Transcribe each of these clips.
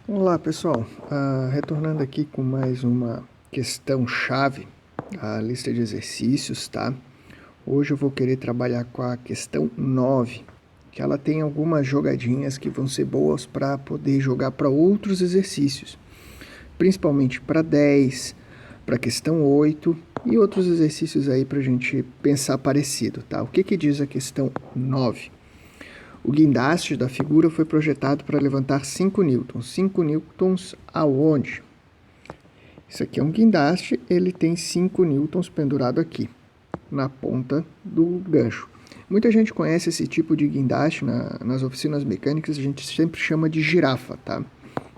Olá pessoal, retornando aqui com mais uma questão-chave da lista de exercícios, tá? Hoje eu vou querer trabalhar com a questão 9, que ela tem algumas jogadinhas que vão ser boas para poder jogar para outros exercícios, principalmente para 10, para a questão 8 e outros exercícios aí para a gente pensar parecido, tá? O que diz a questão 9? O guindaste da figura foi projetado para levantar 5 newtons. 5 newtons aonde? Isso aqui é um guindaste, ele tem 5 newtons pendurado aqui, na ponta do gancho. Muita gente conhece esse tipo de guindaste nas oficinas mecânicas, a gente sempre chama de girafa, tá?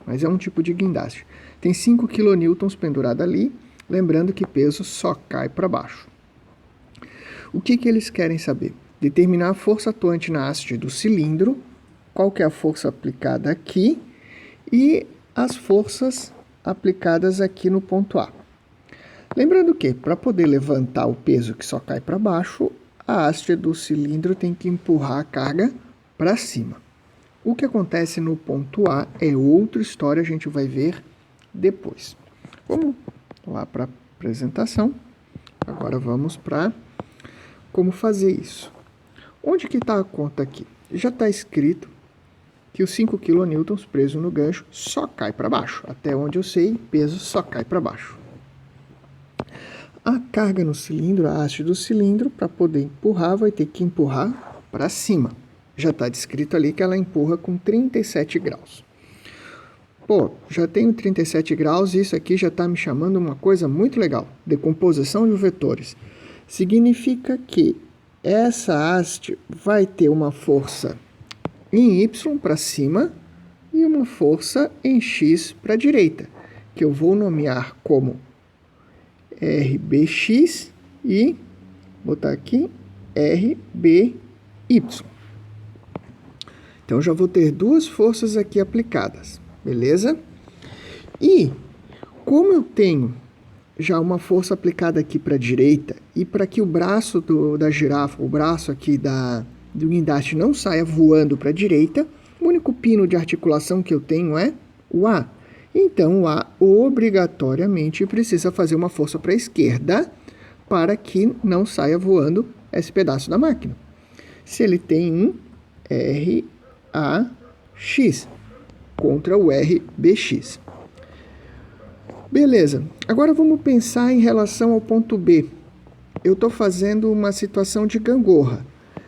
Mas é um tipo de guindaste. Tem 5 kN pendurado ali, lembrando que peso só cai para baixo. O que eles querem saber? Determinar a força atuante na haste do cilindro, qual que é a força aplicada aqui e as forças aplicadas aqui no ponto A. Lembrando que, para poder levantar o peso que só cai para baixo, a haste do cilindro tem que empurrar a carga para cima. O que acontece no ponto A é outra história, a gente vai ver depois. Vamos lá para a apresentação. Agora vamos para como fazer isso. Onde que está a conta aqui? Já está escrito que os 5 kN preso no gancho só cai para baixo. Até onde eu sei, peso só cai para baixo. A carga no cilindro, a haste do cilindro, para poder empurrar, vai ter que empurrar para cima. Já está descrito ali que ela empurra com 37 graus. Pô, já tenho 37 graus e isso aqui já está me chamando uma coisa muito legal. Decomposição de vetores. Significa que essa haste vai ter uma força em Y para cima e uma força em X para a direita, que eu vou nomear como RBX e botar aqui RBY. Então já vou ter duas forças aqui aplicadas, beleza? E como eu tenho já uma força aplicada aqui para a direita e para que o braço da girafa, o braço aqui do guindaste não saia voando para a direita, o único pino de articulação que eu tenho é o A. Então o A obrigatoriamente precisa fazer uma força para a esquerda para que não saia voando esse pedaço da máquina. Se ele tem um RAX contra o RBX. Beleza, agora vamos pensar em relação ao ponto B. Eu estou fazendo uma situação de gangorra.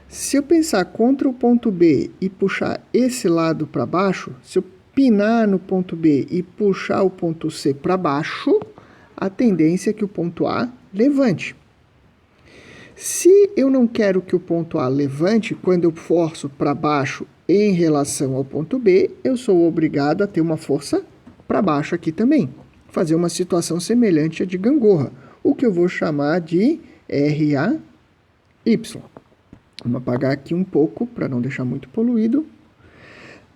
Se eu pensar contra o ponto B e puxar esse lado para baixo, se eu pinar no ponto B e puxar o ponto C para baixo, a tendência é que o ponto A levante. Se eu não quero que o ponto A levante, quando eu forço para baixo em relação ao ponto B, eu sou obrigado a ter uma força para baixo aqui também. Fazer uma situação semelhante à de gangorra, o que eu vou chamar de RAY. Vamos apagar aqui um pouco para não deixar muito poluído.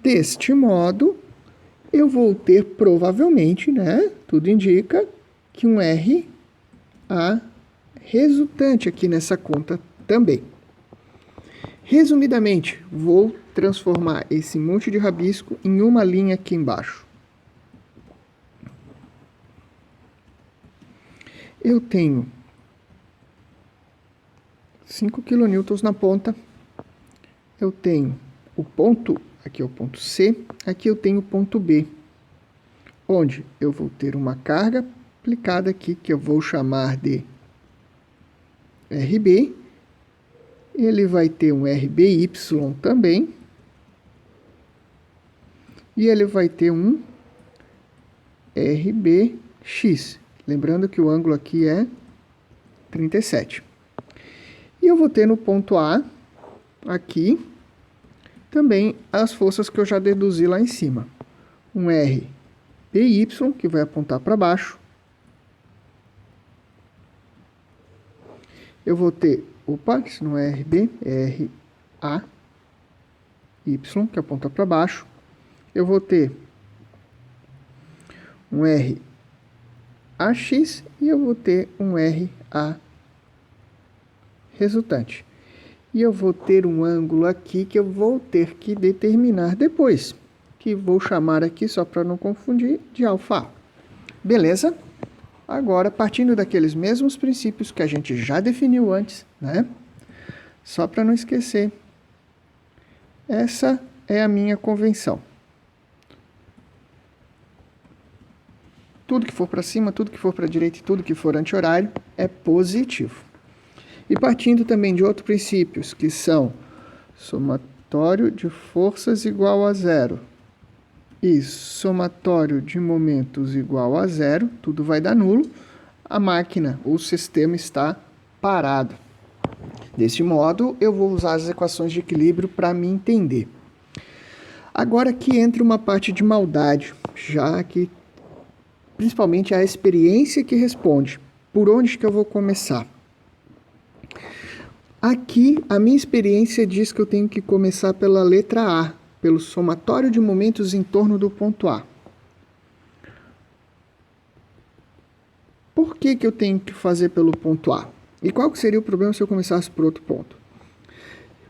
Deste modo, eu vou ter provavelmente, né, tudo indica, que um RA resultante aqui nessa conta também. Resumidamente, vou transformar esse monte de rabisco em uma linha aqui embaixo. Eu tenho 5 kN na ponta. Eu tenho o ponto, aqui é o ponto C, aqui eu tenho o ponto B, onde eu vou ter uma carga aplicada aqui, que eu vou chamar de RB. Ele vai ter um RBY também. E ele vai ter um RBX. Lembrando que o ângulo aqui é 37. E eu vou ter no ponto A, aqui, também as forças que eu já deduzi lá em cima. Um RBY, que vai apontar para baixo. Eu vou ter, isso não é RB, é RAY, que aponta para baixo. Eu vou ter um RAX e eu vou ter um RA resultante. E eu vou ter um ângulo aqui que eu vou ter que determinar depois. que vou chamar aqui, só para não confundir, de alfa A. Beleza? Agora, partindo daqueles mesmos princípios que a gente já definiu antes, né? Só para não esquecer, essa é a minha convenção. Tudo que for para cima, tudo que for para a direita e tudo que for anti-horário é positivo. E partindo também de outros princípios, que são somatório de forças igual a zero e somatório de momentos igual a zero, tudo vai dar nulo, a máquina, o sistema está parado. Deste modo, eu vou usar as equações de equilíbrio para me entender. Agora aqui entra uma parte de maldade, já que principalmente a experiência que responde. Por onde que eu vou começar? Aqui, a minha experiência diz que eu tenho que começar pela letra A, pelo somatório de momentos em torno do ponto A. Por que eu tenho que fazer pelo ponto A? E qual que seria o problema se eu começasse por outro ponto?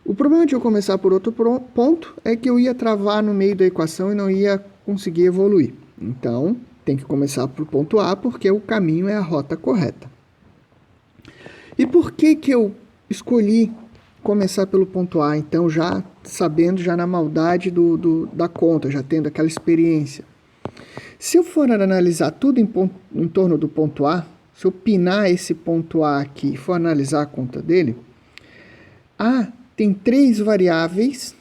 O problema de eu começar por outro ponto é que eu ia travar no meio da equação e não ia conseguir evoluir. Então, tem que começar por ponto A, porque o caminho é a rota correta. E por que eu escolhi começar pelo ponto A, então, já sabendo, já na maldade da conta, já tendo aquela experiência? Se eu for analisar tudo em torno do ponto A, se eu pinar esse ponto A aqui e for analisar a conta dele, A tem 3 variáveis,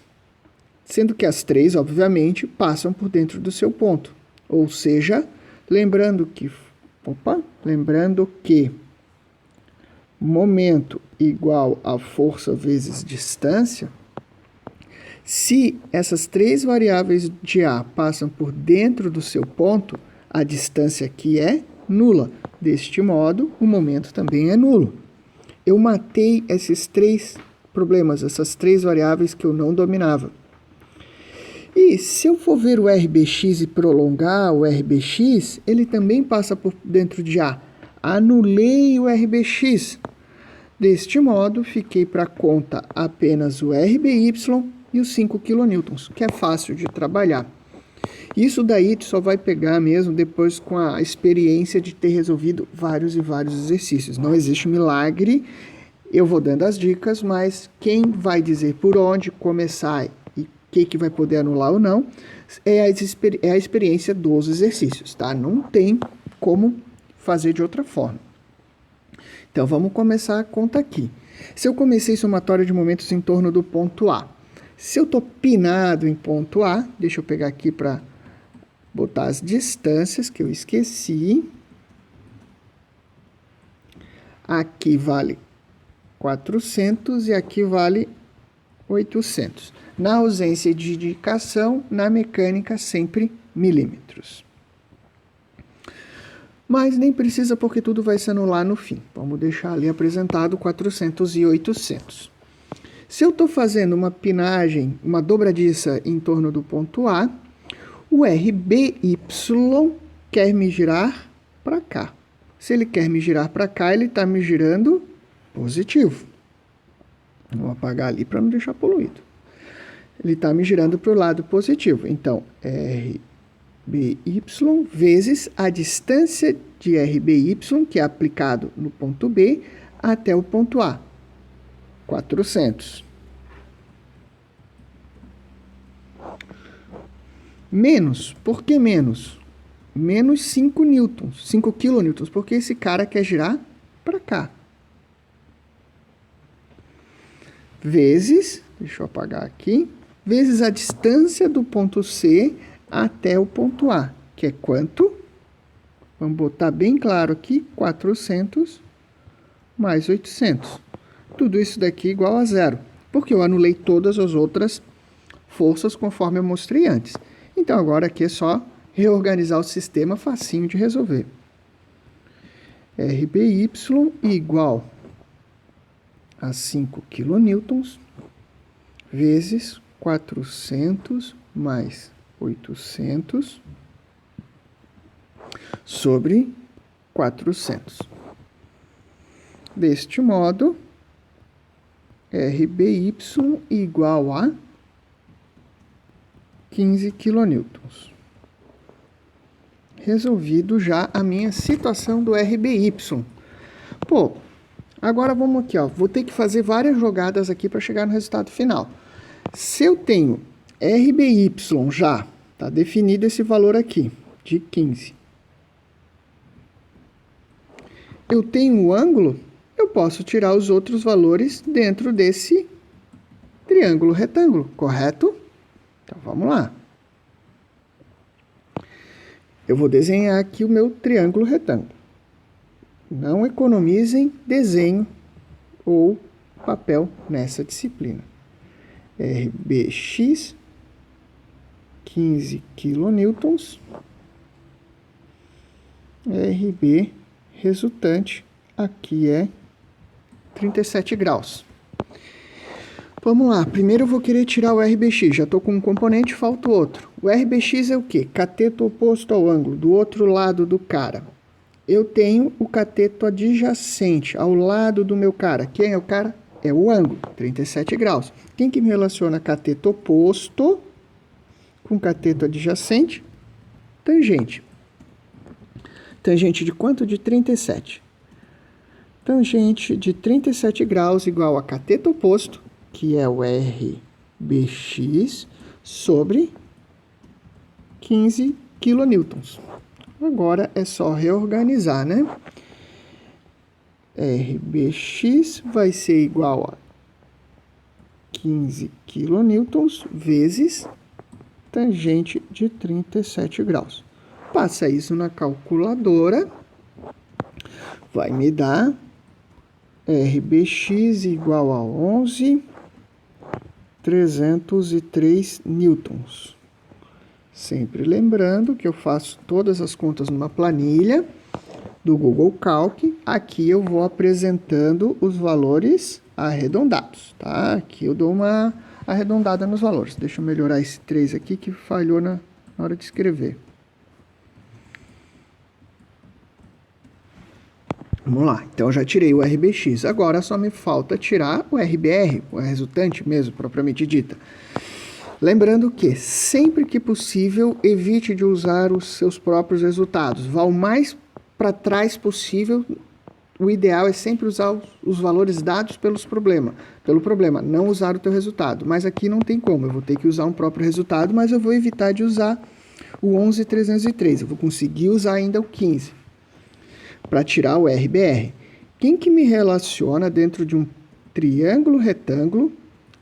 sendo que as 3, obviamente, passam por dentro do seu ponto. Ou seja, lembrando que momento igual a força vezes distância, se essas 3 variáveis de A passam por dentro do seu ponto, a distância aqui é nula. Deste modo, o momento também é nulo. Eu matei esses 3 problemas, essas 3 variáveis que eu não dominava. E se eu for ver o RBX e prolongar o RBX, ele também passa por dentro de A. Anulei o RBX. Deste modo, fiquei para conta apenas o RBY e os 5 kN, que é fácil de trabalhar. Isso daí tu só vai pegar mesmo depois com a experiência de ter resolvido vários e vários exercícios. Não existe milagre, eu vou dando as dicas, mas quem vai dizer por onde começar e o que vai poder anular ou não é a experiência dos exercícios, tá? Não tem como fazer de outra forma. Então, vamos começar a conta aqui. Se eu comecei somatório de momentos em torno do ponto A, se eu estou pinado em ponto A, deixa eu pegar aqui para botar as distâncias que eu esqueci. Aqui vale 400 e aqui vale 800. Na ausência de indicação, na mecânica, sempre milímetros. Mas nem precisa porque tudo vai se anular no fim. Vamos deixar ali apresentado 400 e 800. Se eu estou fazendo uma pinagem, uma dobradiça em torno do ponto A, o RBY quer me girar para cá. Se ele quer me girar para cá, ele está me girando positivo. Vou apagar ali para não deixar poluído. Ele está me girando para o lado positivo. Então, RBY vezes a distância de RBY, que é aplicado no ponto B, até o ponto A. 400. Menos. Por que menos? Menos 5 newtons, 5 kilonewtons, porque esse cara quer girar para cá. Vezes, deixa eu apagar aqui, vezes a distância do ponto C até o ponto A, que é quanto? Vamos botar bem claro aqui, 400 mais 800. Tudo isso daqui é igual a zero, porque eu anulei todas as outras forças conforme eu mostrei antes. Então, agora aqui é só reorganizar o sistema, facinho de resolver. RBY igual a 5 kN vezes 400 mais 800 sobre 400. Deste modo, RBY igual a 15 kN. Resolvido já a minha situação do RBY. Pô, agora vamos aqui, ó. Vou ter que fazer várias jogadas aqui para chegar no resultado final. Se eu tenho RBY já, tá definido esse valor aqui, de 15. Eu tenho o ângulo, eu posso tirar os outros valores dentro desse triângulo retângulo, correto? Então, vamos lá. Eu vou desenhar aqui o meu triângulo retângulo. Não economizem desenho ou papel nessa disciplina. RBX, 15 kN. RB resultante aqui é 37 graus. Vamos lá, primeiro eu vou querer tirar o RBX, já estou com um componente, falta o outro. O RBX é o quê? Cateto oposto ao ângulo, do outro lado do cara. Eu tenho o cateto adjacente, ao lado do meu cara. Quem é o cara? É o ângulo, 37 graus. Quem que me relaciona cateto oposto com cateto adjacente? Tangente. Tangente de quanto? De 37. Tangente de 37 graus igual a cateto oposto, que é o RBX, sobre 15 kN. Agora é só reorganizar, né? RBX vai ser igual a 15 kN vezes tangente de 37 graus. Passa isso na calculadora, vai me dar RBX igual a 11.303 newtons. Sempre lembrando que eu faço todas as contas numa planilha do Google Calc. Aqui eu vou apresentando os valores arredondados, tá? Aqui eu dou uma arredondada nos valores. Deixa eu melhorar esse 3 aqui que falhou na hora de escrever. Vamos lá, então eu já tirei o RBX, agora só me falta tirar o RBR, o resultante mesmo, propriamente dita. Lembrando que, sempre que possível, evite de usar os seus próprios resultados. Vá o mais para trás possível. O ideal é sempre usar os valores dados pelo problema, não usar o teu resultado. Mas aqui não tem como, eu vou ter que usar um próprio resultado, mas eu vou evitar de usar o 11.303, eu vou conseguir usar ainda o 15. Para tirar o RBR. Quem que me relaciona dentro de um triângulo retângulo,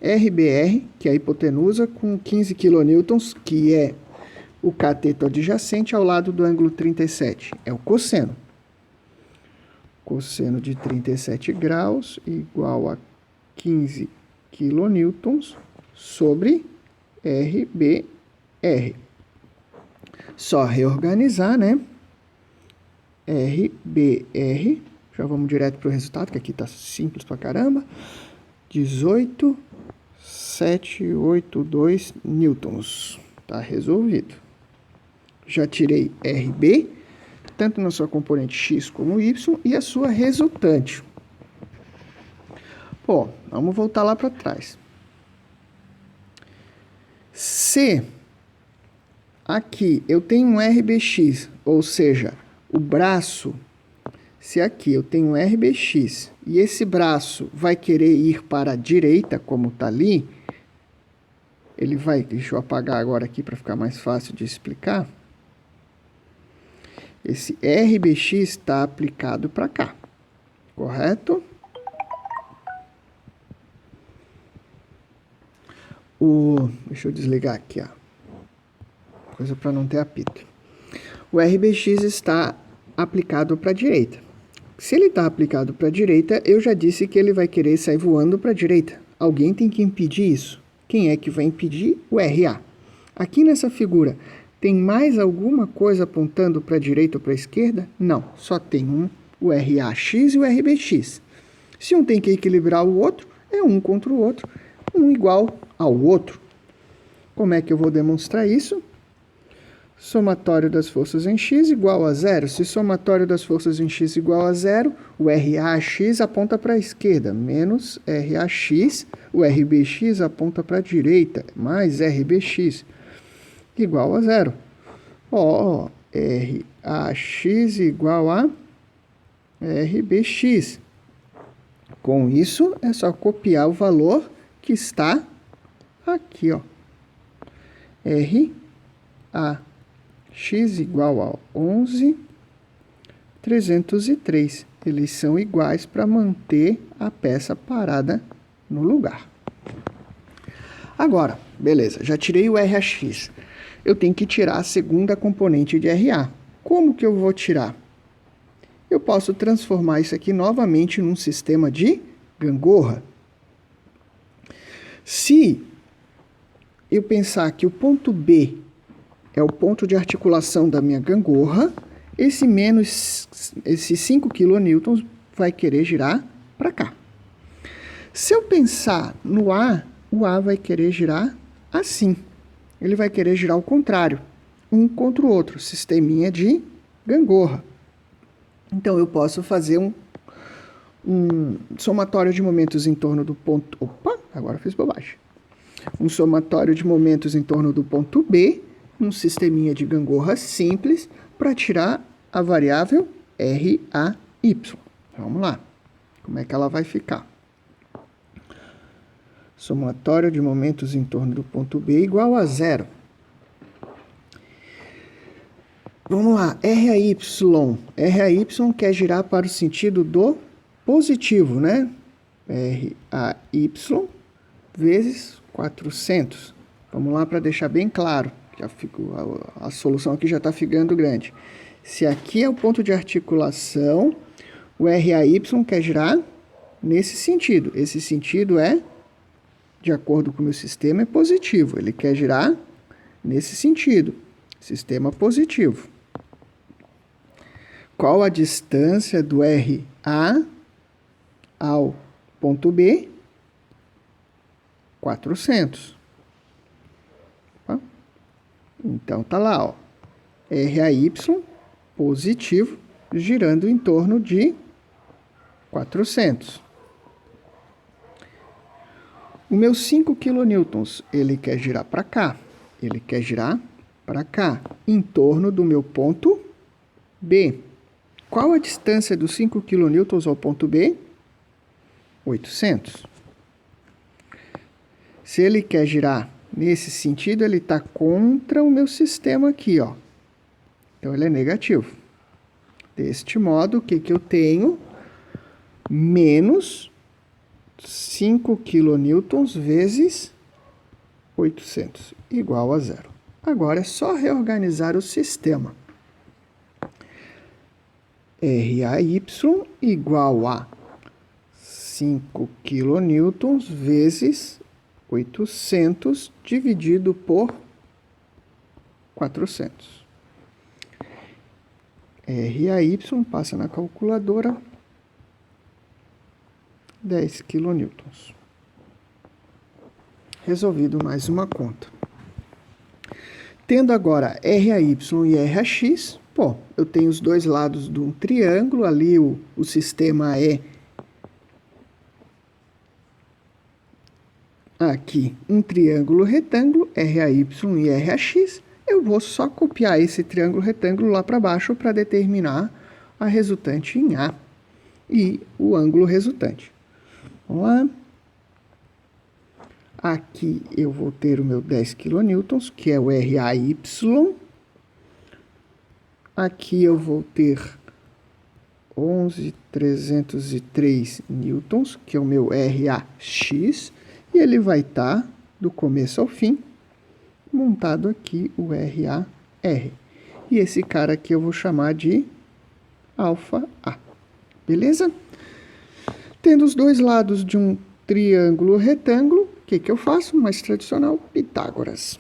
RBR, que é a hipotenusa, com 15 kN, que é o cateto adjacente ao lado do ângulo 37? É o cosseno. Cosseno de 37 graus igual a 15 kN sobre RBR. Só reorganizar, né? RBR, já vamos direto para o resultado, que aqui está simples pra caramba, 18.782 newtons. Tá resolvido. Já tirei RB, tanto na sua componente X como Y, e a sua resultante. Pô, vamos voltar lá para trás. Se aqui eu tenho um RBX, ou seja, o braço, se aqui eu tenho um RBX e esse braço vai querer ir para a direita, como está ali, ele vai, deixa eu apagar agora aqui para ficar mais fácil de explicar. Esse RBX está aplicado para cá, correto? Deixa eu desligar aqui, ó. Coisa para não ter apito. O RBX está aplicado para a direita. Se ele está aplicado para a direita, eu já disse que ele vai querer sair voando para a direita. Alguém tem que impedir isso. Quem é que vai impedir? O RA. Aqui nessa figura, tem mais alguma coisa apontando para a direita ou para a esquerda? Não, só tem o RAX e o RBX. Se um tem que equilibrar o outro, é um contra o outro, um igual ao outro. Como é que eu vou demonstrar isso? Somatório das forças em x igual a zero. Se somatório das forças em x igual a zero, o RAX aponta para a esquerda, menos RAX. O RBX aponta para a direita, mais RBX. igual a zero. Ó, RAX igual a RBX. Com isso, é só copiar o valor que está aqui, ó. RAX igual a 11.303. Eles são iguais para manter a peça parada no lugar. Agora, beleza, já tirei o RAX. Eu tenho que tirar a segunda componente de RA. Como que eu vou tirar? Eu posso transformar isso aqui novamente num sistema de gangorra. Se eu pensar que o ponto B é o ponto de articulação da minha gangorra, esse 5 kN vai querer girar para cá. Se eu pensar no A, o A vai querer girar assim. Ele vai querer girar ao contrário, um contra o outro, sisteminha de gangorra. Então, eu posso fazer um somatório de momentos em torno do ponto... Opa, agora fiz bobagem. Um somatório de momentos em torno do ponto B, um sisteminha de gangorra simples, para tirar a variável RAY. Vamos lá. Como é que ela vai ficar? Somatório de momentos em torno do ponto B igual a zero. Vamos lá, RAY. RAY quer girar para o sentido do positivo, né? RAY vezes 400. Vamos lá para deixar bem claro, que a solução aqui já está ficando grande. Se aqui é o ponto de articulação, o RAY quer girar nesse sentido. Esse sentido é, de acordo com o meu sistema, é positivo. Ele quer girar nesse sentido. Sistema positivo. Qual a distância do RA ao ponto B? 400. Então, tá lá, ó. RAY positivo, girando em torno de 400. O meu 5 kN, ele quer girar para cá. Ele quer girar para cá, em torno do meu ponto B. Qual a distância dos 5 kN ao ponto B? 800. Se ele quer girar nesse sentido, ele está contra o meu sistema aqui, ó. Então, ele é negativo. Deste modo, o que eu tenho? Menos 5 kN vezes 800, igual a zero. Agora, é só reorganizar o sistema. RAY igual a 5 kN vezes 800 dividido por 400. RAY passa na calculadora, 10 kN. Resolvido mais uma conta. Tendo agora RAY e RAX, eu tenho os dois lados de um triângulo, ali o sistema é aqui um triângulo retângulo, RAY e RAX. Eu vou só copiar esse triângulo retângulo lá para baixo para determinar a resultante em A e o ângulo resultante. Vamos lá. Aqui eu vou ter o meu 10 kN, que é o RAY. Aqui eu vou ter 11.303 newtons, que é o meu RAX. E ele vai estar, do começo ao fim, montado aqui o RAR. E esse cara aqui eu vou chamar de ∝A. Beleza? Tendo os dois lados de um triângulo retângulo, o que eu faço? Mais tradicional, Pitágoras.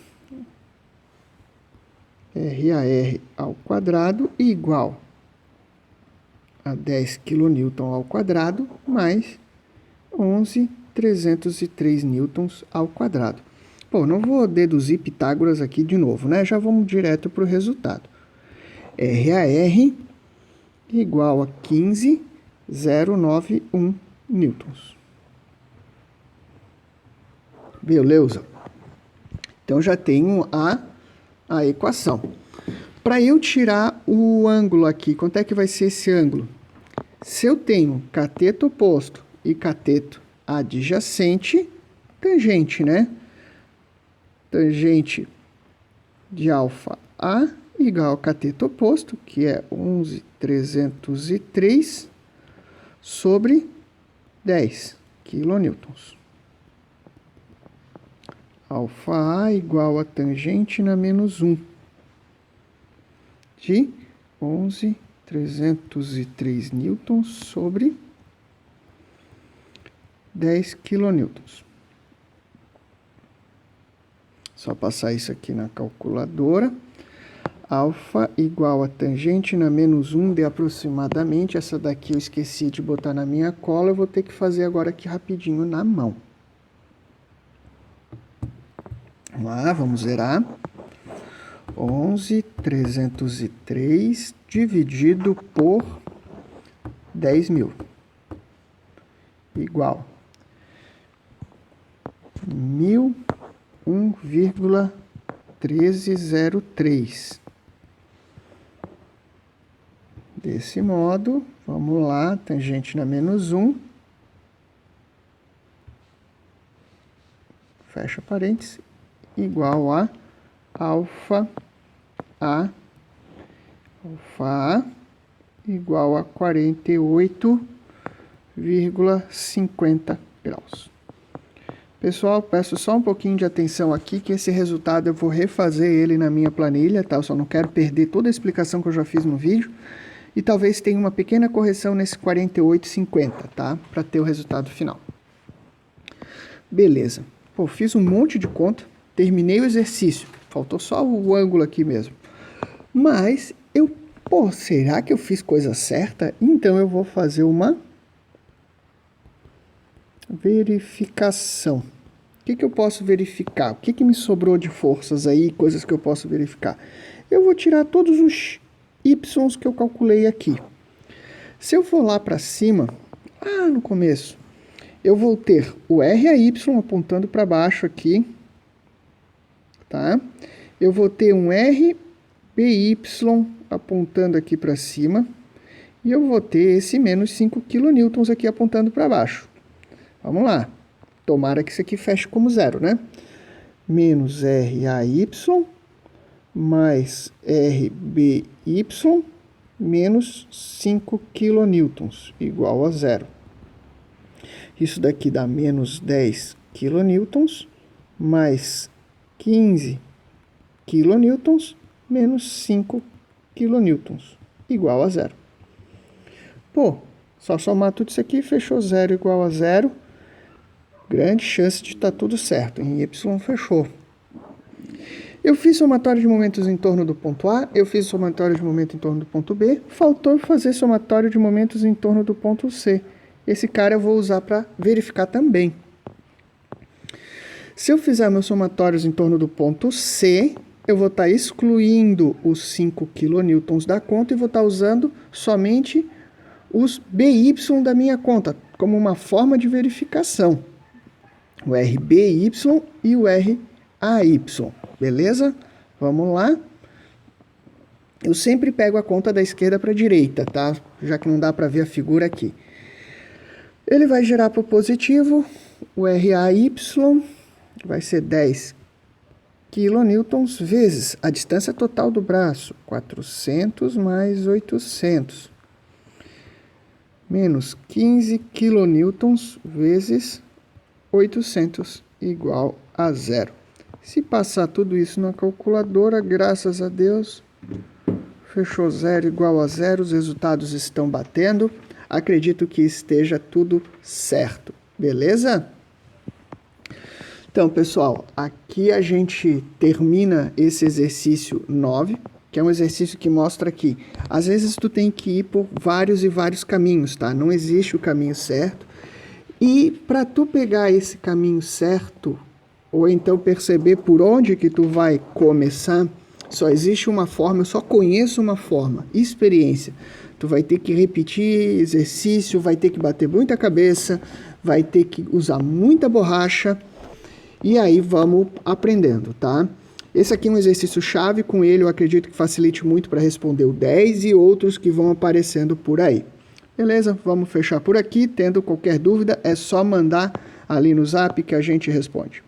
RAR ao quadrado igual a 10 kN ao quadrado mais 11.303 newtons ao quadrado. Não vou deduzir Pitágoras aqui de novo, né? Já vamos direto para o resultado. RAR igual a 15.091 newtons. Beleza? Então, já tenho a a equação. Para eu tirar o ângulo aqui, quanto é que vai ser esse ângulo? Se eu tenho cateto oposto e cateto adjacente, tangente, né? Tangente de alfa A igual ao cateto oposto, que é 11.303 sobre 10 quilonewtons. Alfa A igual a tangente na menos 1 de 11.303 newtons sobre 10 quilonewtons. Só passar isso aqui na calculadora. Alfa igual a tangente na menos 1 de aproximadamente. Essa daqui eu esqueci de botar na minha cola. Eu vou ter que fazer agora aqui rapidinho na mão. Vamos lá, vamos zerar. 11.303 dividido por 10.000 igual 1,1303. Desse modo, vamos lá, tangente na menos 1. Fecha parênteses, igual a alfa A igual a 48,50 graus. Pessoal, peço só um pouquinho de atenção aqui, que esse resultado eu vou refazer ele na minha planilha, tá? Eu só não quero perder toda a explicação que eu já fiz no vídeo. E talvez tenha uma pequena correção nesse 48,50, tá? Para ter o resultado final. Beleza. Pô, fiz um monte de conta, terminei o exercício. Faltou só o ângulo aqui mesmo. Mas, será que eu fiz coisa certa? Então, eu vou fazer uma verificação. O que eu posso verificar? O que me sobrou de forças aí, coisas que eu posso verificar? Eu vou tirar todos os y que eu calculei aqui. Se eu for lá para cima, no começo, eu vou ter o RAY apontando para baixo aqui, tá? Eu vou ter um RBY apontando aqui para cima, e eu vou ter esse menos 5 kN aqui apontando para baixo. Vamos lá. Tomara que isso aqui feche como zero, né? Menos RAY mais RBY menos 5 kN igual a zero. Isso daqui dá menos 10 kN mais 15 kN menos 5 kN igual a zero. Pô, só somar tudo isso aqui, fechou zero igual a zero. Grande chance de estar tudo certo. Em Y fechou. Eu fiz somatório de momentos em torno do ponto A, eu fiz somatório de momento em torno do ponto B, faltou fazer somatório de momentos em torno do ponto C. Esse cara eu vou usar para verificar também. Se eu fizer meus somatórios em torno do ponto C, eu vou estar excluindo os 5 kN da conta e vou estar usando somente os BY da minha conta, como uma forma de verificação. O RBY e o RAY. Beleza? Vamos lá. Eu sempre pego a conta da esquerda para a direita, tá? Já que não dá para ver a figura aqui. Ele vai gerar para o positivo. O RAY vai ser 10 kN vezes a distância total do braço. 400 mais 800. Menos 15 kN vezes 800 igual a zero. Se passar tudo isso na calculadora, graças a Deus, fechou zero igual a zero, os resultados estão batendo. Acredito que esteja tudo certo, beleza? Então, pessoal, aqui a gente termina esse exercício 9, que é um exercício que mostra que, às vezes, tu tem que ir por vários e vários caminhos, tá? Não existe o caminho certo. E para tu pegar esse caminho certo, ou então perceber por onde que tu vai começar, só existe uma forma, eu só conheço uma forma, experiência. Tu vai ter que repetir exercício, vai ter que bater muita cabeça, vai ter que usar muita borracha, e aí vamos aprendendo, tá? Esse aqui é um exercício chave, com ele eu acredito que facilite muito para responder o 10 e outros que vão aparecendo por aí. Beleza? Vamos fechar por aqui. Tendo qualquer dúvida, é só mandar ali no zap que a gente responde.